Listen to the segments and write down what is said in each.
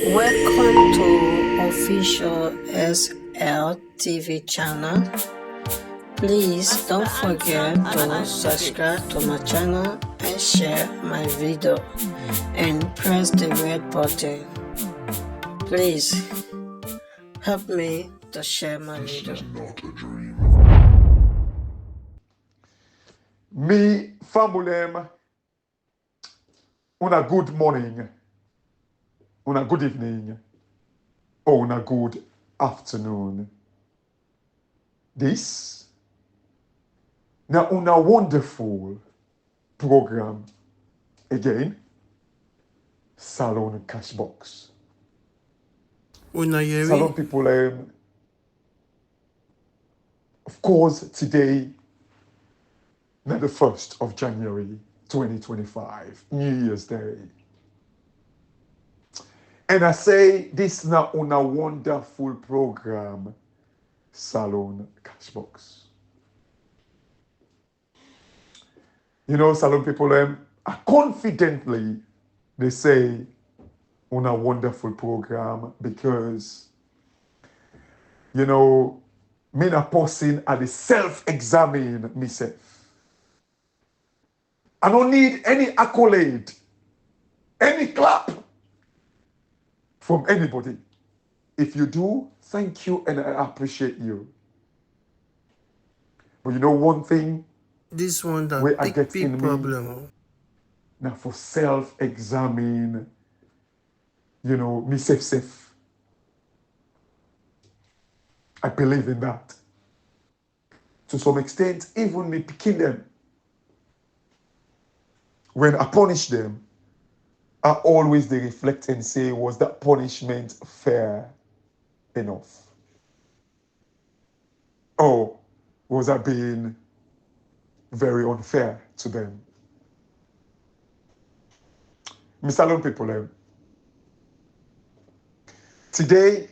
Welcome to official SL TV channel. Please don't forget to subscribe to my channel and share my video and press the red button. Please help me to share my video. Me famulem, una good morning, una good evening, or una good afternoon. This na una wonderful program again, Salon Cashbox. Salon people, of course, today, na the 1st of January 2025, New Year's Day. And I say this na una wonderful program, Salon Cashbox. You know, Salon people, confidently, they say una wonderful program because, you know, me na person at the self-examine myself. I don't need any accolade, any clap from anybody. If you do, thank you and I appreciate you. But you know one thing, This one that where I get big in problem. me, now for self-examine, you know, me safe. I believe in that. To some extent, even me picking them. When I punish them, I always they reflect and say, was that punishment fair enough? Or was I being very unfair to them? Mr. Salon people, today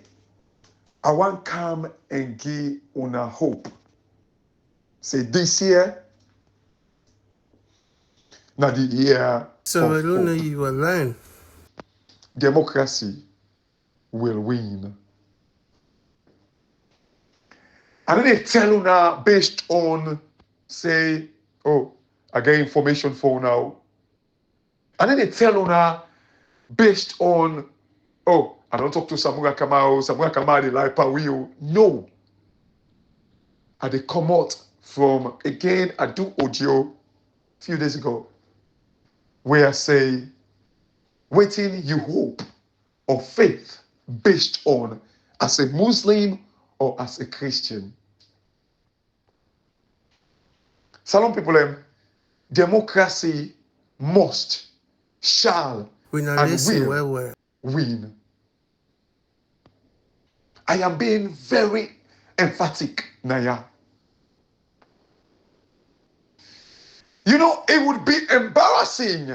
I want to come and give una hope. Say this year, not the year So of I don't know hope. you were lying. Democracy will win. And then they tell una based on, say, oh, I get information for now. And then they tell una based on, oh, I don't talk to Samura Kamau, they like Pawio. No. And they come out from, again, I do audio a few days ago, where I say, waiting you hope or faith based on as a Muslim or as a Christian. Salon people, democracy must, shall, and will win. I am being very emphatic, Naya. You know, it would be embarrassing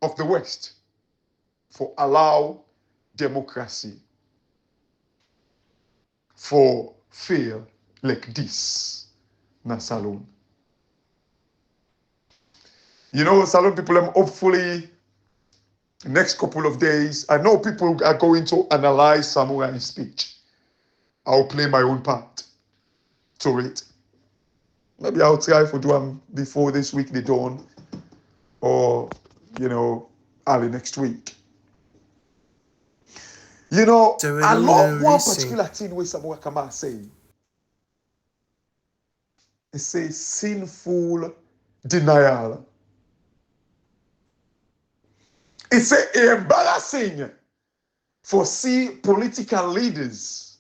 of the West for allow democracy for fail like this na Salon. You know, Salon people, hopefully next couple of days, I know people are going to analyze Samurai's speech. I'll play my own part to it. Maybe I'll try to do them before this week they done, or, you know, early next week. You know, I love one particular thing where Samuel Kama say. It says sinful denial. It's embarrassing for see political leaders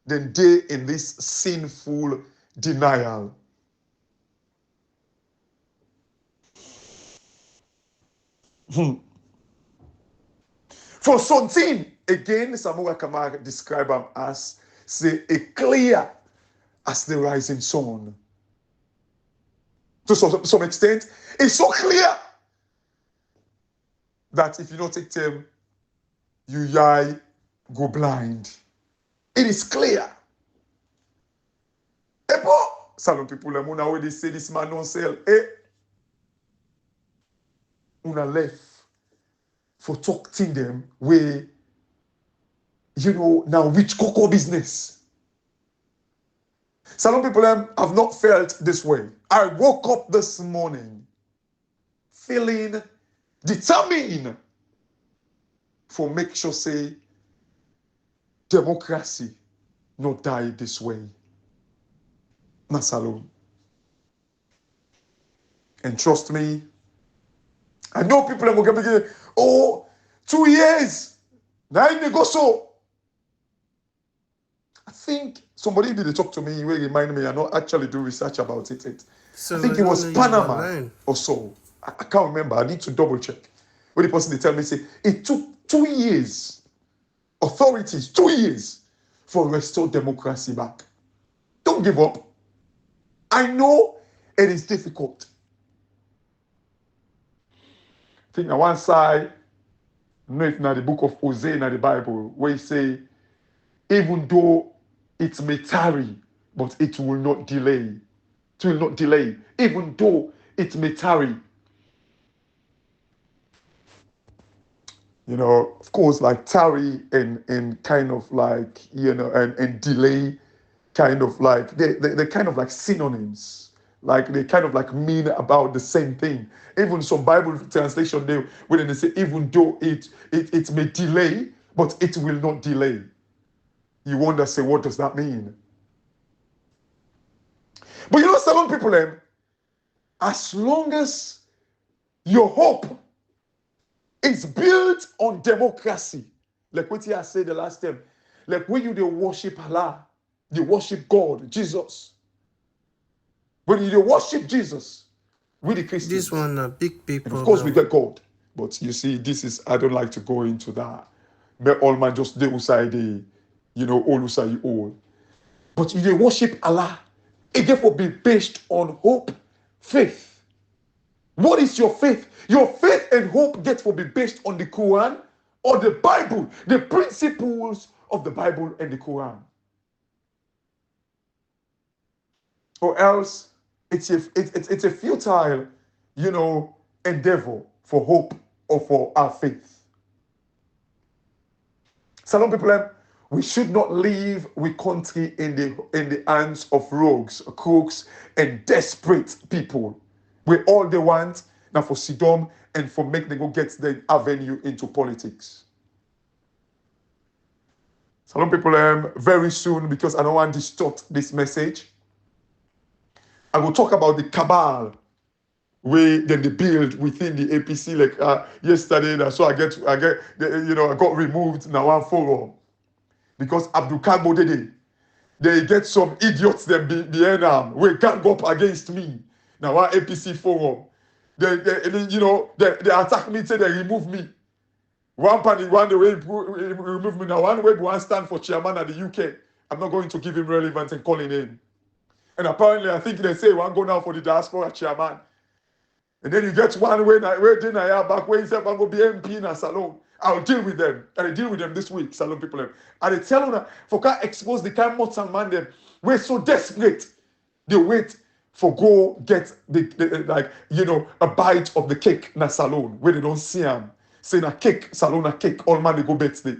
than they in this sinful denial. For something, again, Samuel Kama describe them as say a clear as the rising sun. To some extent, it's so clear that if you don't take them, you go blind. It is clear. Epo, Salon people, una when they say this man don't sell, una left for talking them where, now which cocoa business. Some people have not felt this way. I woke up this morning feeling determined for make sure say democracy not die this way. Na salon. And trust me, I know people are going to be, 2 years. Now they go so. I think somebody did talk to me, will remind me, I not actually do research about it. So I think it was Panama or so. I can't remember. I need to double check. When the person they tell me, say, it took 2 years, authorities, 2 years for restore democracy back. Don't give up. I know it is difficult. I think on one side, no, it's not the book of Hosea in the Bible, where it say, even though it may tarry, but it will not delay. It will not delay, even though it may tarry. Of course, like tarry and kind of like, and delay, kind of like, they're kind of like synonyms. Like they kind of like mean about the same thing. Even some Bible translation, when they say, even though it may delay, but it will not delay. You wonder, say, what does that mean? But some people, as long as your hope is built on democracy, like what I said the last time, like when you worship Allah, you worship God, Jesus. When you worship Jesus, we the Christians. This one a big people. And of course, we get God. But you see, I don't like to go into that. But all man just do usai all usai all. But you worship Allah, it therefore be based on hope, faith. What is your faith? Your faith and hope get to be based on the Quran or the Bible, the principles of the Bible and the Quran. Or else it's a futile, endeavor for hope or for our faith. Some people, we should not leave we country in the hands of rogues, crooks, and desperate people. We all they want now for Sidom and for make them go get the avenue into politics. Some people, very soon, because I don't want to distort this message, I will talk about the cabal where then they build within the APC. Like yesterday, so I got removed now one forum because Abdul Kagbo they get some idiots them behind them we gang up against me. Now one APC forum, they attack me, say they remove me. One the way remove me now. One way one stand for chairman at the UK. I'm not going to give him relevance and calling in. And apparently, I think they say one go now for the diaspora chairman. And then you get one way then I have back where he said I'm going to be MP in a salon. I'll deal with them. And I deal with them this week, salon people. And they tell them for can't expose the kind of and man them. We're so desperate. They wait for go get a bite of the cake in a salon where they don't see them. Say a cake, salon a cake, all man they go birthday.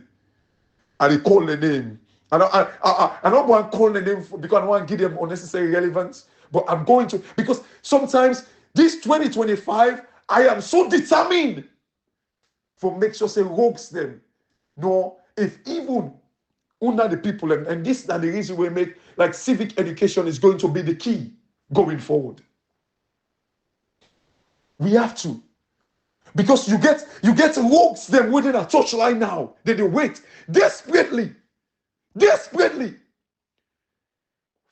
And they call the name. I don't want to call the name because I don't want to give them unnecessary relevance. But I'm going to, because sometimes this 2025, I am so determined for make sure say rogues them. No, if even under the people, and this is the reason we make like civic education is going to be the key going forward. We have to. Because you get rogues them within a touchline now. They wait desperately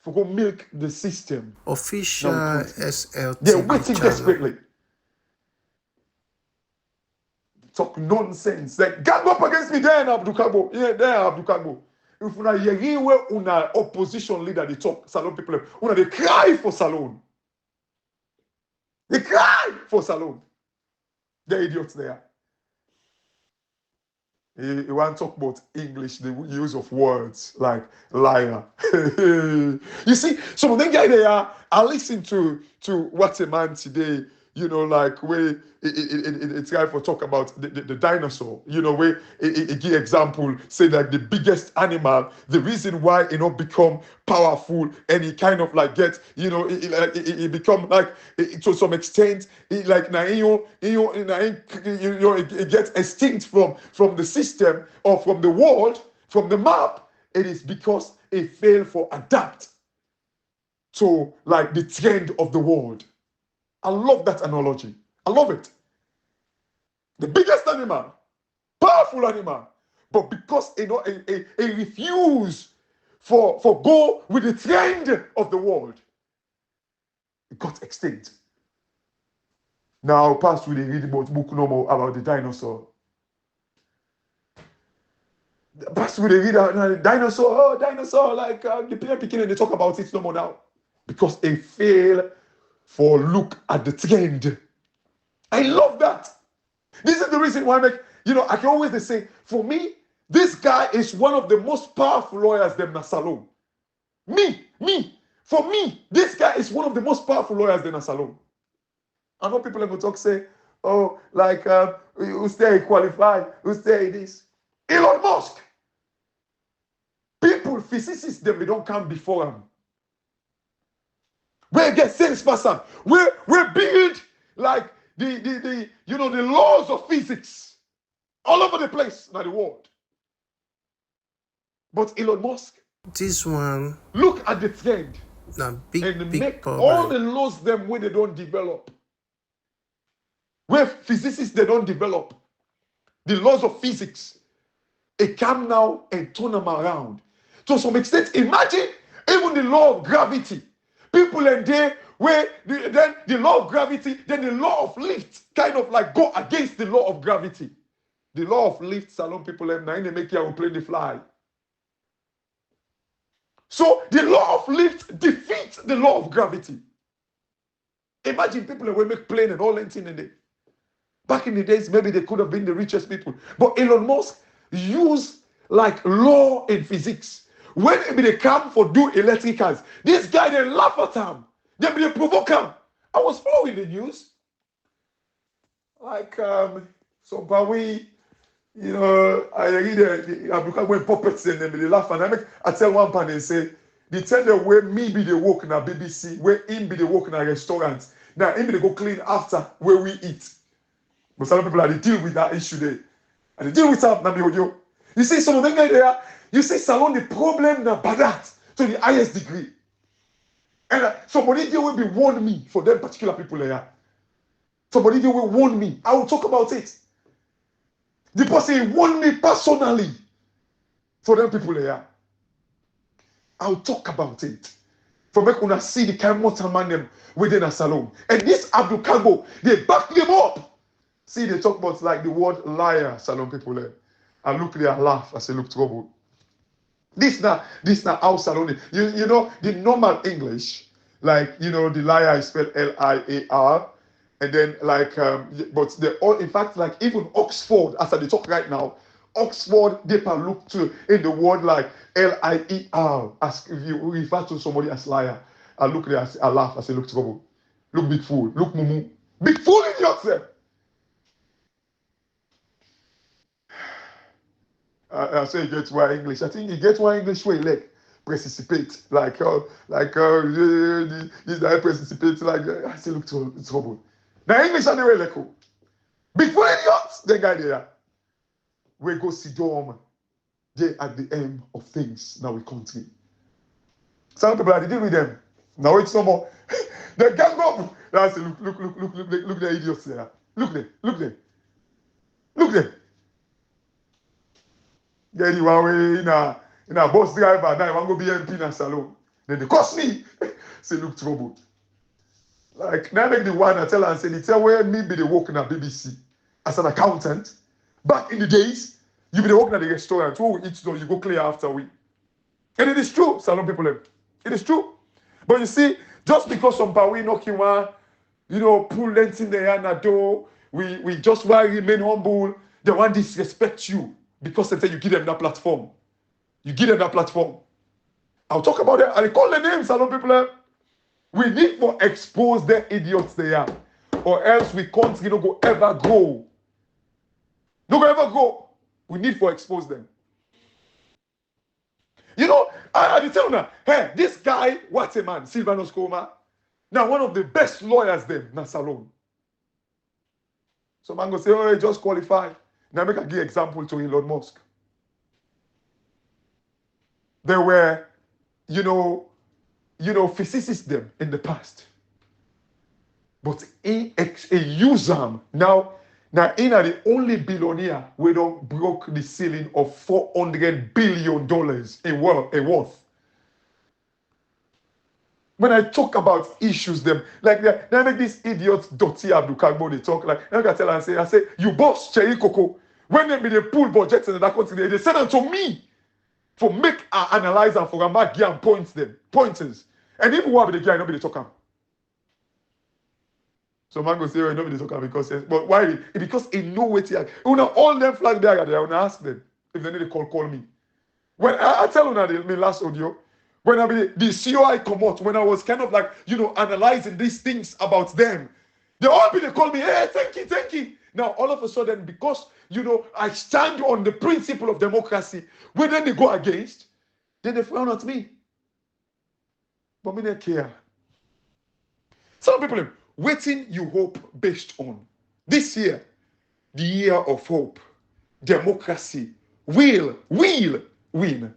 for go milk the system. Official SLT. They're waiting desperately. Talk nonsense. Like gang up against me there, Abdul Kagbo. Yeah, there, Abdul Kagbo. If una hear where una opposition leader they talk, Salon people, una they cry for Salon. They cry for Salon. They're idiots there. You want to talk about English, the use of words like liar. You see, some of them guys there, I listen to what a man today, like where it's time for talk about the dinosaur, where it give example, say like the biggest animal, the reason why become powerful and it kind of like get, it become like, to some extent, like now, it gets extinct from the system or from the world, from the map. It is because it failed for adapt to like the trend of the world. I love that analogy. I love it. The biggest animal, powerful animal, but because it refused for go with the trend of the world, it got extinct. Now, past we read about book no more about the dinosaur. Past we read about dinosaur, like the player picking and they talk about it no more now. Because it failed for look at the trend. I love that. This is the reason why I can always say, for me, this guy is one of the most powerful lawyers them na salon. For me, this guy is one of the most powerful lawyers them na salon. I know people are going to talk, say, oh, like, who stay qualified, who stay this. Elon Musk. People, physicists, them, they don't come before him. We get salesperson. We build like the laws of physics all over the place in the world. But Elon Musk, This one, look at the trend na big make problem. all the laws them where they don't develop. Where physicists they don't develop the laws of physics, it come now and turn them around. To some extent, imagine even the law of gravity. People in there where then the law of gravity, then the law of lift kind of like go against the law of gravity. The law of lift, salon people now they make you plane the fly. So the law of lift defeats the law of gravity. Imagine people that will make plane and all that in there. Back in the days, maybe they could have been the richest people. But Elon Musk used like law in physics. When they come for do electric cars, this guy they laugh at him. They provoke him. I was following the news. Like so but we, I read I become when puppets and them they laugh and I tell one pan and say, they tell them where me be they work in a BBC, where him be they work in a restaurant. Now him be they go clean after where we eat. But some people they deal with that issue there. And they deal with that now. You see some of them guys there, you see salon the problem na badat to the highest degree. And somebody there will be warn me for them particular people there. Somebody there will warn me. I will talk about it. The person warned me personally for them people there. I'll talk about it. For make una see the kind of man them within a salon. And this Abdul Kago, they back them up. See, they talk about like the word liar, salon people there. I look there and laugh. I say, look, trouble. This now how salon is. You know, the normal English, like, the liar is spelled L-I-A-R. And then like, but they all, in fact, like even Oxford, as I talk right now, Oxford, they can look to in the word like L-I-E-R, as if you refer to somebody as liar. I look there, I laugh, I say, look, trouble. Look, big fool. Look, mumu. Big fool in yourself. I say he gets one English. I think he gets one English way like participate. Like this guy participate like I say look trouble. Now English are the way like big fool idiots. The guy there. We go see Dom. They at the end of things now we country. Some people are dealing with them. Now it's no more. They gang up. I say look the idiots there. Look there. Get the one way in a bus driver, now I want to go be MP in a salon. Then they cost me. Say, look, trouble. Like, now make the one I tell her and say, they tell where me be the work in a BBC as an accountant. Back in the days, you be the working at the restaurant. Who we eat, you go clear after we. And it is true, salon people. It is true. But you see, just because some power knocking one, pull length in the hand at door, we just want to remain humble. They want to disrespect you. Because they say you give them that platform. I'll talk about it. I call the names, salon people. We need to expose the idiots they are. or else we can't, go ever grow. No go ever grow. We need to expose them. I tell you now, hey, this guy, what's a man, Silvanus Koma, now one of the best lawyers them, na Salone. So man go say, oh, he just qualified. Now make a give example to Elon Musk. There were, physicists them in the past. But he use them. Now he are the only billionaire we don't broke the ceiling of $400 billion in worth. When I talk about issues, them like they make these idiots Dotty Abdul Kagbo they talk like I tell and I say you boss Cherry Coco when they be the pool budgets in that country they send them to me for make an analyzer for a mark and pointers and even what be the guy nobody talk. So man go say oh nobody talk because but why because he know what he all them flag there I wanna ask them if they need to call me when I tell you my last audio. When I be the COI come out, when I was kind of like, analyzing these things about them, they call me, hey, thank you. Now, all of a sudden, because, I stand on the principle of democracy, when then they go against, then they frown at me. But me don't care. Some people, waiting you hope based on. This year, the year of hope, democracy, will win.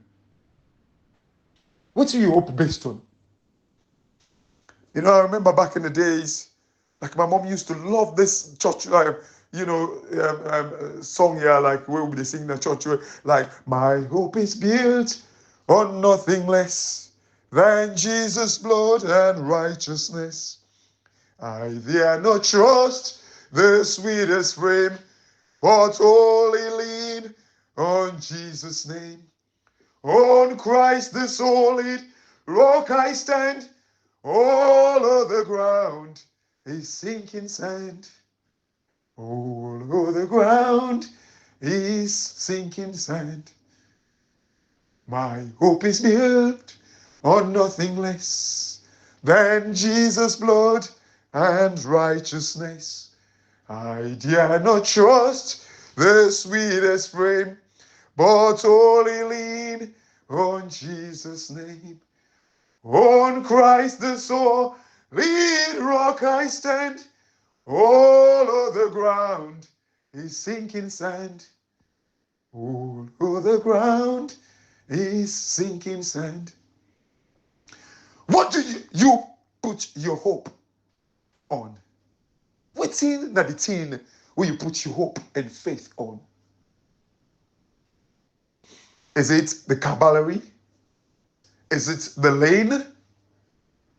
What do you hope based on? I remember back in the days, like my mom used to love this church, song here, like we would be singing in church, like, my hope is built on nothing less than Jesus' blood and righteousness. I dare not trust the sweetest frame, but only lean on Jesus' name. On Christ the solid rock I stand, all other ground is sinking sand. All other ground is sinking sand. My hope is built on nothing less than Jesus' blood and righteousness. I dare not trust the sweetest frame, but only lean on Jesus' name. On Christ the solid rock I stand, all other ground is sinking sand. All other ground is sinking sand. What do you put your hope on? What's in the thing where you put your hope and faith on? Is it the cavalry? Is it the lane?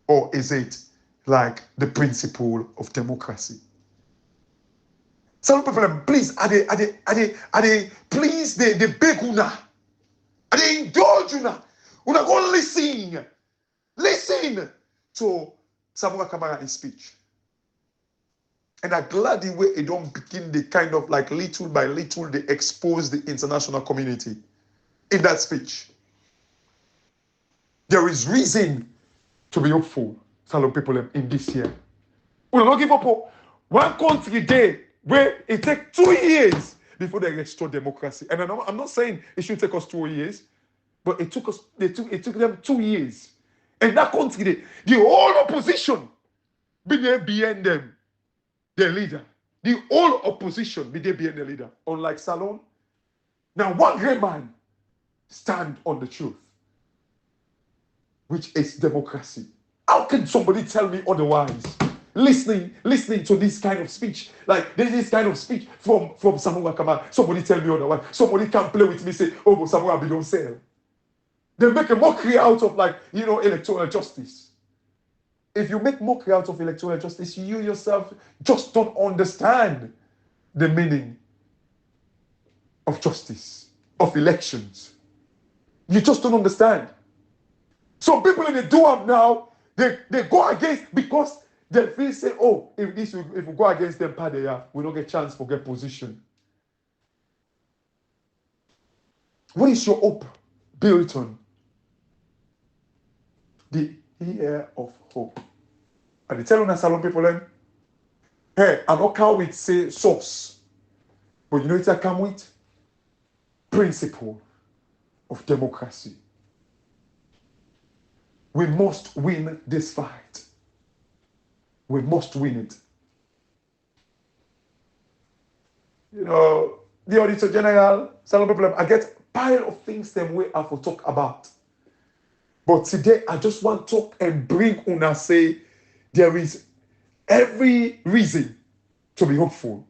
Or is it like the principle of democracy? Some people, please, please, they beg una. They indulge una. Una go listen. Listen to Samuel Kamara in speech. And I'm glad the way it don't begin the kind of like little by little they expose the international community in that speech. There is reason to be hopeful, some people in this year. We don't give up hope. One country day where it takes 2 years before they restore democracy. And I'm not saying it should take us 2 years, but it took them 2 years. And that country, the whole opposition be there behind them, their leader. The whole opposition be there behind the leader. Unlike Salon, now one great man stand on the truth, which is democracy. How can somebody tell me otherwise? Listening to this kind of speech, like this kind of speech from Samuel Kamara, somebody tell me otherwise. Somebody can play with me, say, oh, but Samuel Abi don't sell. They make a mockery out of electoral justice. If you make mockery out of electoral justice, you yourself just don't understand the meaning of justice, of elections. You just don't understand. Some people in the do-up now, they go against because they feel say, oh, if we go against them, we don't get chance for get position. What is your hope built on? The year of hope. And they tell you, Salon people, Hey, I don't come with say source. But you know what I come with? Principle of democracy. We must win this fight. We must win it. You know, the Auditor General, some people, I get a pile of things them we have to talk about. But today, I just want to talk and bring una say there is every reason to be hopeful.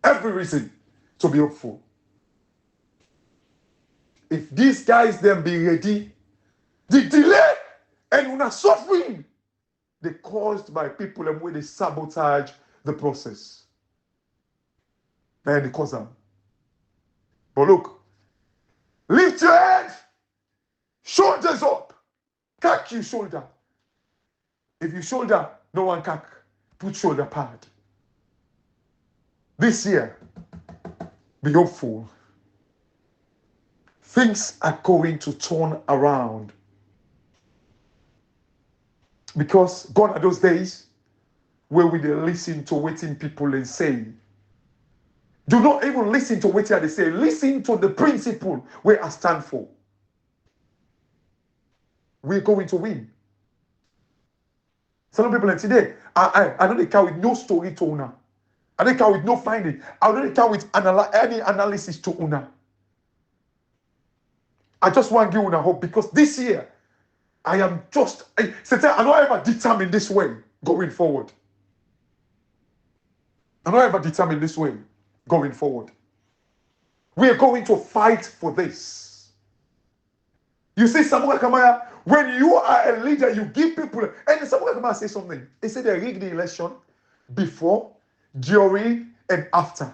Every reason to be hopeful. If these guys then be ready, the delay and una suffering, they caused by people and where they sabotage the process. Then they cause them. But look, lift your head, shoulders up, cock your shoulder. If you shoulder, no one cock, put shoulder pad. This year, be hopeful. Things are going to turn around. Because gone are those days where we listen to what people and say. Do not even listen to what they say. Listen to the principle where I stand for. We're going to win. Some people like today, I don't care with no story to una. I don't care with no finding. I don't care with any analysis to una. I just want to give una hope because this year, I am just, I'm not ever determined this way going forward. I'm not ever determined this way going forward. We are going to fight for this. You see, Samuel Kamara, when you are a leader, you give people, and Samuel Kamara say something. He said they rigged the election before, during, and after.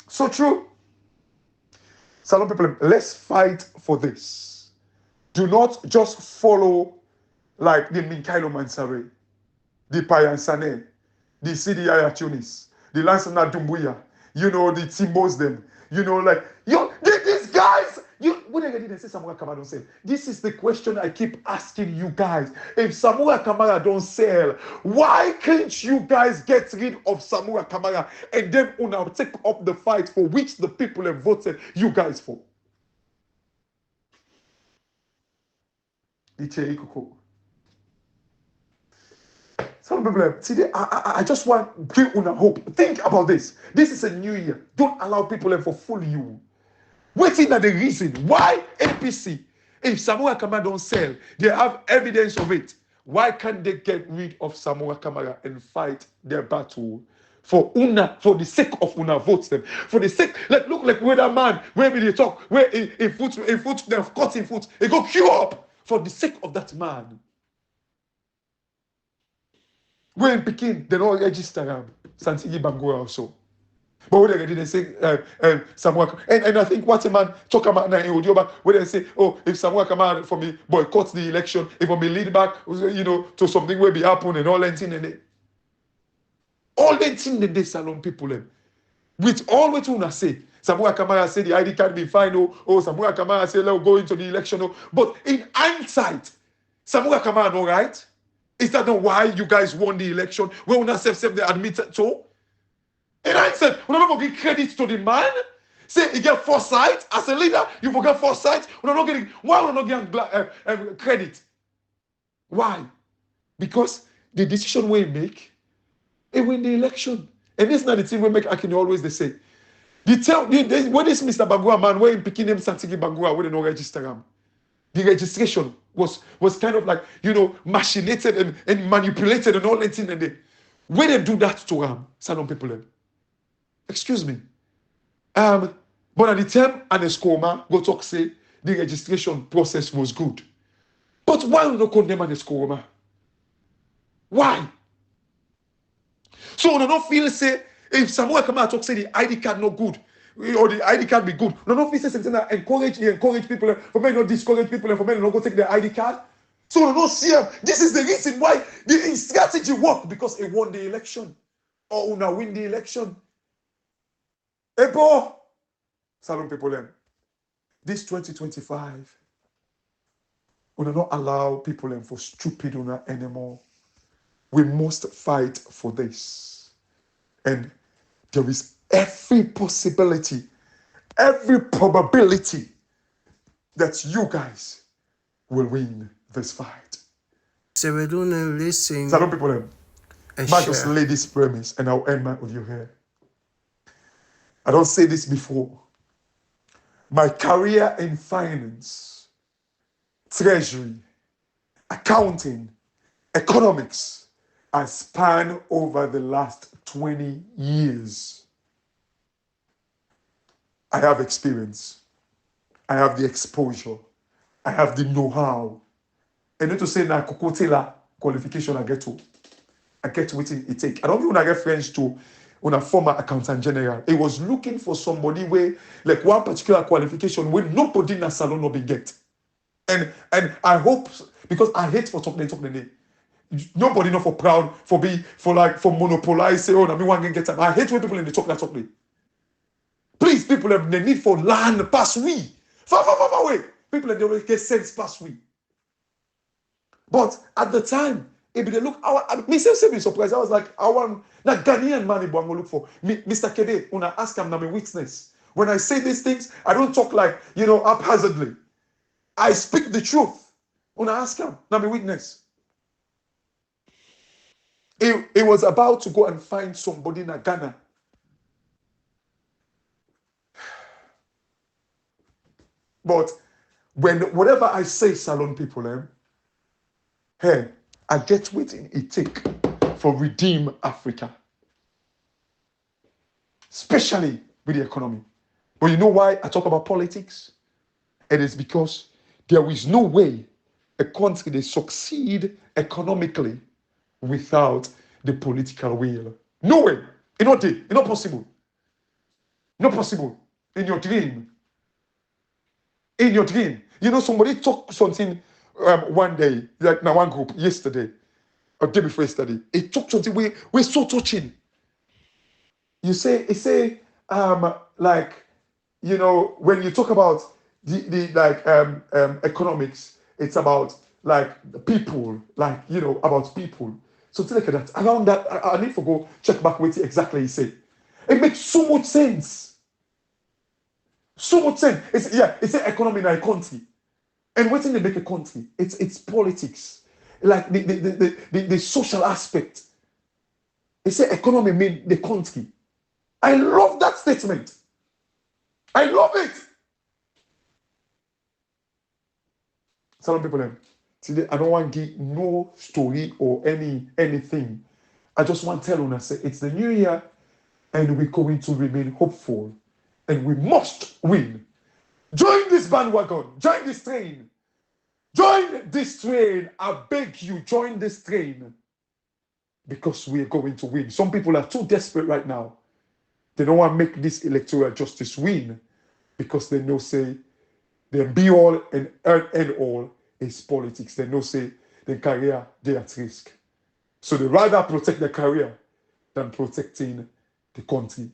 So true. Some people, let's fight for this. Do not just follow like the Minkailo Mansare, the Payan Sane, the CDI Tunis, the Lansana Dumbuya, you know, the Timbos them, you know, like, these guys, what did they say Samuel Kamara don't sell? This is the question I keep asking you guys. If Samuel Kamara don't sell, why can't you guys get rid of Samuel Kamara and then una take up the fight for which the people have voted you guys for? Some people today, I just want to give una hope. Think about this. This is a new year. Don't allow people to fool you. Waiting at the reason why APC, if Samuel Kamara don't sell, they have evidence of it. Why can't they get rid of Samuel Kamara and fight their battle for the sake of una votes them? For the sake, look like where that man, where they talk, where in foot, they've cut in foot, they go queue up for the sake of that man. When Pekin, they don't register Santigi Bangura also. But when they say Samuel, and I think what a man talk about now in Odioba, where they say, oh, if Samuel come out for me boycott the election, if I be lead back, you know, to something will be happen and all that thing and all that thing that they salon people with all what you say. Samuel Kamara say the ID card be fine. Oh, Samuel Kamara say let's go into the election. But in hindsight, Samuel Kamara no right. Is that not why you guys won the election? When we not self they admitted to? And I said, we're not going to give credit to the man. Say, you get foresight. As a leader, you forget foresight. We're not getting, why we're not getting credit? Why? Because the decision we make, it win the election. And this is not the thing we make, I can always they say. When this Mr. Bagua man, when he picking him Santigi Bagua, we don't know register him. The registration was kind of like, you know, machinated and manipulated and all that thing. And when they do that to some people, excuse me. But at the time, an Escoma go talk say the registration process was good. But why do you not condemn an Escoma? Why? So we don't feel say if someone come out talk say the ID card not good or the ID card be good. We don't feel say something that encourage people for me not discourage people and for me not go take their ID card. So we don't see this is the reason why the strategy worked because it won the election or una win the election. Epo, salon people this 2025, we do not allow people for stupid una anymore. We must fight for this. And there is every possibility, every probability that you guys will win this fight. So we don't listen Salon people, and might just share. lay this premise and I'll end my audio here. I don't say this before. My career in finance, treasury, accounting, economics has spanned over the last 20 years. I have experience. I have the exposure. I have the know-how. And not to say na kokotela qualification I get to. I get waiting it take. I don't even get friends to on a former accountant general. It was looking for somebody where like one particular qualification where nobody in the salon no be get. And I hope because I hate for talking. Nobody know for proud for monopolize say oh na me one get time. I hate when people in the talk. Please, people have the need for land pass we. Far away. People have the get sense pass we. But at the time, if they look, me say be surprised. I was like, I want that Ghanaian money, but I'm gonna look for Mr. Kede. When I ask him, I'm a witness. When I say these things, I don't talk like haphazardly. I speak the truth. When I ask him, I'm a witness. He was about to go and find somebody in Ghana. But whatever I say, salon people, hey, I get what it take for redeem Africa. Especially with the economy. But you know why I talk about politics? It is because there is no way a country they succeed economically without the political will. No way. It's not possible. Not possible. In your dream. In your dream. Somebody talked something one day, like now one group yesterday, or day before yesterday. It talked something we're so touching. It say when you talk about the economics, it's about the people, about people. So take that. Around that, I need to go check back what exactly he said. It makes so much sense. So much sense. It's an economy in a country. And what thing they make a country? It's politics. Like the social aspect. It's an economy mean the country. I love that statement. I love it. Some people today I don't want to give no story or anything. I just want to tell you, say it's the new year and we're going to remain hopeful and we must win. Join this bandwagon. Join this train. Join this train. I beg you, join this train. Because we are going to win. Some people are too desperate right now. They don't want to make this electoral justice win because they know say the be all and end all is politics. They know say the career they at risk. So they rather protect their career than protecting the country.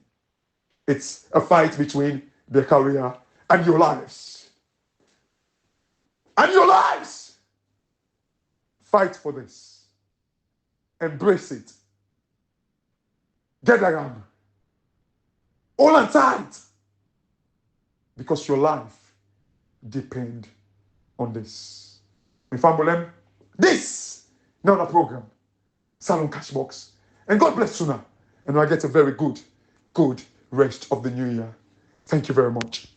It's a fight between their career and your lives. And your lives! Fight for this. Embrace it. Get around. All and tight. Because your life depends on this. My family, this now the program. Salon Cashbox. And God bless you now. And I get a very good rest of the new year. Thank you very much.